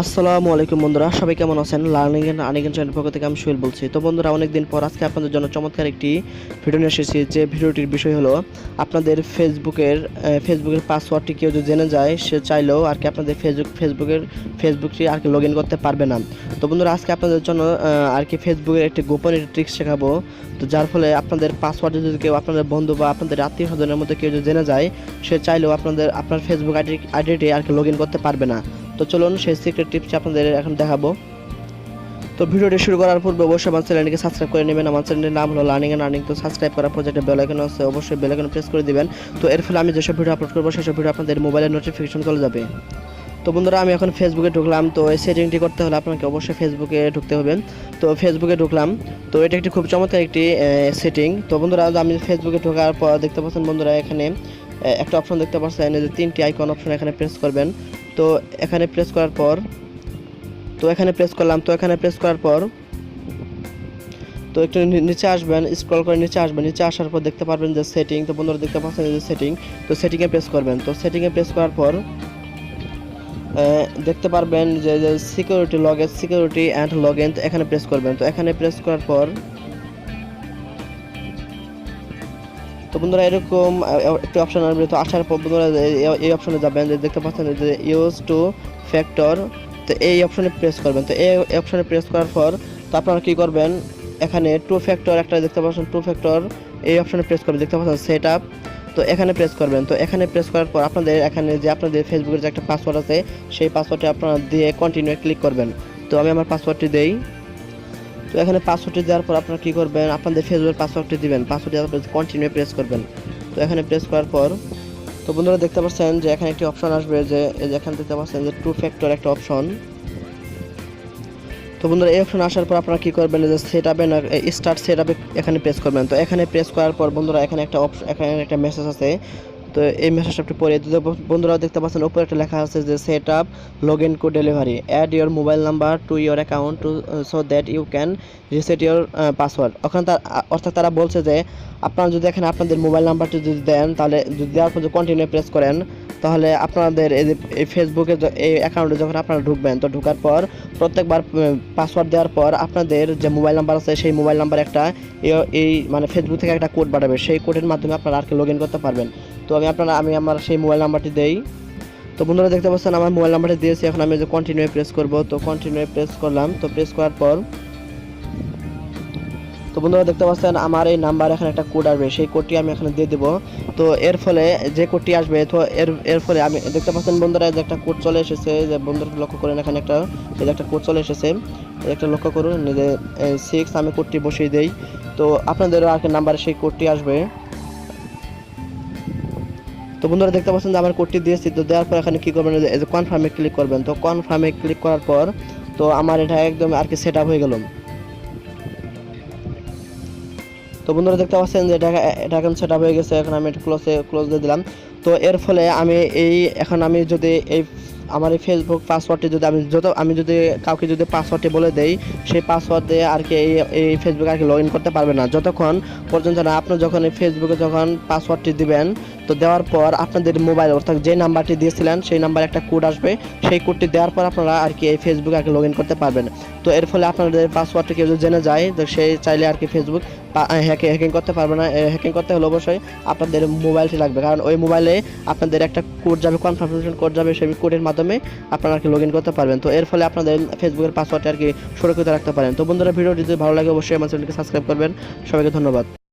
আসসালামু আলাইকুম বন্ধুরা, সবাই কেমন আছেন? লার্নিং এন্ড আর্নিং চ্যানেল পক্ষ থেকে আমি সোহেল বলছি। তো বন্ধুরা, অনেকদিন পর আজকে আপনাদের জন্য চমৎকার একটি ভিডিও নিয়ে এসেছি। যে ভিডিওটির বিষয় হলো আপনাদের ফেসবুকের পাসওয়ার্ডটি কেউ যদি জেনে যায়, সে চাইলেও আর কি আপনাদের ফেসবুকটি আর কি লগ ইন করতে পারবে না। তো বন্ধুরা, আজকে আপনাদের জন্য আর কি ফেসবুকের একটি গোপন ট্রিক্স শেখাবো। তো যার ফলে আপনাদের পাসওয়ার্ড যদি কেউ আপনাদের বন্ধু বা আপনাদের আত্মীয় স্বজনের মধ্যে কেউ যদি জেনে যায়, সে চাইলেও আপনার ফেসবুক আইডিটি আর কি লগ ইন করতে পারবে না। তো চলুন সেই সিক্রেট টিপস আপনাদের এখন দেখাবো। তো ভিডিওটি শুরু করার পূর্বে অবশ্যই আমার চ্যানেলটিকে সাবস্ক্রাইব করে নেবেন। আমার চ্যানেলের নাম হলো লার্নিং এন্ড আর্নিং। তো সাবস্ক্রাইব করার পর যেটা বেল আইকন আছে, অবশ্যই বেল আইকন প্রেস করে দিবেন। তো এর ফলে আমি যেসব ভিডিও আপলোড করবো সেসব ভিডিও আপনাদের মোবাইলে নোটিফিকেশন চলে যাবে। তো বন্ধুরা, আমি এখন ফেসবুকে ঢুকলাম। তো এই সেটিংটি করতে হলে আপনাকে অবশ্যই ফেসবুকে ঢুকতে হবে। তো ফেসবুকে ঢুকলাম। তো এটা একটি খুব চমৎকার একটি সেটিং। তো বন্ধুরা, আমি ফেসবুকে ঢোকার পর দেখতে পাচ্ছেন বন্ধুরা, এখানে একটা অপশন দেখতে পাচ্ছেন, যে তিনটি আইকন অপশন এখানে প্রেস করবেন। তো এখানে প্রেস করার পর এখানে প্রেস করলাম। তো এখানে প্রেস করার পর তো একটু নিচে আসবেন, স্ক্রল করে নিচে আসবেন। নিচে আসার পর দেখতে পারবেন যে সেটিং। তো বন্ধুরা দেখতে পাচ্ছেন যে সেটিং। তো সেটিংয়ে প্রেস করবেন। তো সেটিংয়ে প্রেস করার পর দেখতে পারবেন যে সিকিউরিটি অ্যান্ড লগ ইন, এখানে প্রেস করবেন। তো এখানে প্রেস করার পর তো বন্ধুরা এরকম একটি অপশন আসবে। তো আসার পর বন্ধুরা এই অপশনে যাবেন, যে দেখতে পাচ্ছেন যে ইউজ টু ফ্যাক্টর। তো এই অপশনে প্রেস করবেন। তো এই অপশনে প্রেস করার পর তো আপনারা কী করবেন, এখানে টু ফ্যাক্টর একটা দেখতে পাচ্ছেন, টু ফ্যাক্টর এই অপশনে প্রেস করবেন। দেখতে পাচ্ছেন সেট আপ। তো এখানে প্রেস করবেন। তো এখানে প্রেস করার পর আপনাদের ফেসবুকের যে একটা পাসওয়ার্ড আছে, সেই পাসওয়ার্ডটি আপনারা দিয়ে কন্টিনিউ ক্লিক করবেন। তো আমি আমার পাসওয়ার্ডটি দেই। তো এখানে পাসওয়ার্ডটি দেওয়ার পর আপনারা কী করবেন, আপনাদের ফেসবুকের পাসওয়ার্ডটি দিবেন। পাসওয়ার্ড দেওয়ার পর কন্টিনিউ প্রেস করবেন। তো এখানে প্রেস করার পর তো বন্ধুরা দেখতে পাচ্ছেন যে এখানে একটি অপশন আসবে, যে এখানে দেখতে পাচ্ছেন যে টু ফ্যাক্টর একটা অপশন। তো বন্ধুরা এই অপশন আসার পর আপনারা কী করবেন, যে সেট আপে না স্টার্ট সেট আপে এখানে প্রেস করবেন। তো এখানে প্রেস করার পর বন্ধুরা এখানে একটা মেসেজ আছে। তো এই মেসেজটা পড়ে বন্ধুরা দেখতে পাচ্ছেন উপরে একটা লেখা আছে যে set up log in to delivery, add your mobile number to your account to so that you can reset your password. অর্থাৎ তারা বলছে যে আপনারা যদি এখানে আপনাদের মোবাইল নাম্বারটি যদি দেন, তাহলে যদি দেওয়ার পর কন্টিনিউ প্রেস করেন, তাহলে আপনাদের এই ফেসবুকে এই অ্যাকাউন্টে যখন আপনারা ঢুকবেন, তো ঢোকার পর প্রত্যেকবার পাসওয়ার্ড দেওয়ার পর আপনাদের যে মোবাইল নাম্বার আছে, সেই মোবাইল নাম্বার একটা এই মানে ফেসবুক থেকে একটা কোড পাঠাবে। সেই কোডের মাধ্যমে আপনারা আর কি লগ ইন করতে পারবেন। তো আমি আমার সেই মোবাইল নাম্বারটি দেই। তো বন্ধুরা দেখতে পাচ্ছেন আমার মোবাইল নাম্বারটি দিয়েছি। এখন আমি যে কন্টিনিউ প্রেস করব। তো কন্টিনিউ প্রেস করলাম। তো প্রেস করার পর তো বন্ধুরা দেখতে পাচ্ছেন আমার এই নাম্বার এখানে একটা কোড আসবে, সেই কোডটি আমি এখানে দিয়ে দেবো। তো এর ফলে যে কোডটি আসবে, তো এর ফলে আমি দেখতে পাচ্ছেন বন্ধুরা যে একটা কোড চলে এসেছে, যে বন্ধুরা লক্ষ্য করেন এখানে একটা কোড চলে এসেছে। একটা লক্ষ্য করুন যে 6 আমি কোডটি বসিয়ে দেই। তো আপনাদেরও আর কি নাম্বারে সেই কোডটি আসবে। তো বন্ধুরা দেখতে পাচ্ছেন যে আমার কোডটি দিয়েছি। তো দেওয়ার পর এখানে কী করবেন, যে কনফার্মে ক্লিক করবেন। তো কনফার্মে ক্লিক করার পর তো আমার এটা একদম আর কি সেট আপ হয়ে গেল। তো বন্ধুরা দেখতে পাচ্ছেন যে এটা এখন সেট আপ হয়ে গেছে। এখন আমি এটা ক্লোজ দিয়ে দিলাম। তো এর ফলে এখন আমি যদি আমার এই ফেসবুক পাসওয়ার্ডটি যদি আমি যদি কাউকে যদি পাসওয়ার্ডটি বলে দেই, সেই পাসওয়ার্ড দিয়ে আর কি এই ফেসবুকে আর কি লগ ইন করতে পারবে না, যতক্ষণ পর্যন্ত না আপনি যখন এই ফেসবুকে যখন পাসওয়ার্ডটি দিবেন। তো দেওয়ার পর আপনাদের মোবাইল অর্থাৎ যে নাম্বারটি দিয়েছিলেন, সেই নাম্বারে একটা কোড আসবে। সেই কোডটি দেওয়ার পর আপনারা আর কি এই ফেসবুকে আর কি লগ ইন করতে পারবেন। তো এর ফলে আপনাদের পাসওয়ার্ডটি কেউ যদি জেনে যায়, তো সেই চাইলে আর কি ফেসবুক হ্যাকিং করতে পারবে না। হ্যাকিং করতে হলে অবশ্যই আপনাদের মোবাইলটি লাগবে, কারণ ওই মোবাইলে আপনাদের একটা কোড যাবে, কনফার্মেশন কোড যাবে। সেই কোডের মাধ্যমে আপনারা আর কি লগ ইন করতে পারবেন। তো এর ফলে আপনাদের ফেসবুকের পাসওয়ার্ডটি আর কি সুরক্ষিত রাখতে পারেন। তো বন্ধুরা, ভিডিওটি যদি ভালো লাগে অবশ্যই আমার চ্যানেলকে সাবস্ক্রাইব করবেন। সবাইকে ধন্যবাদ।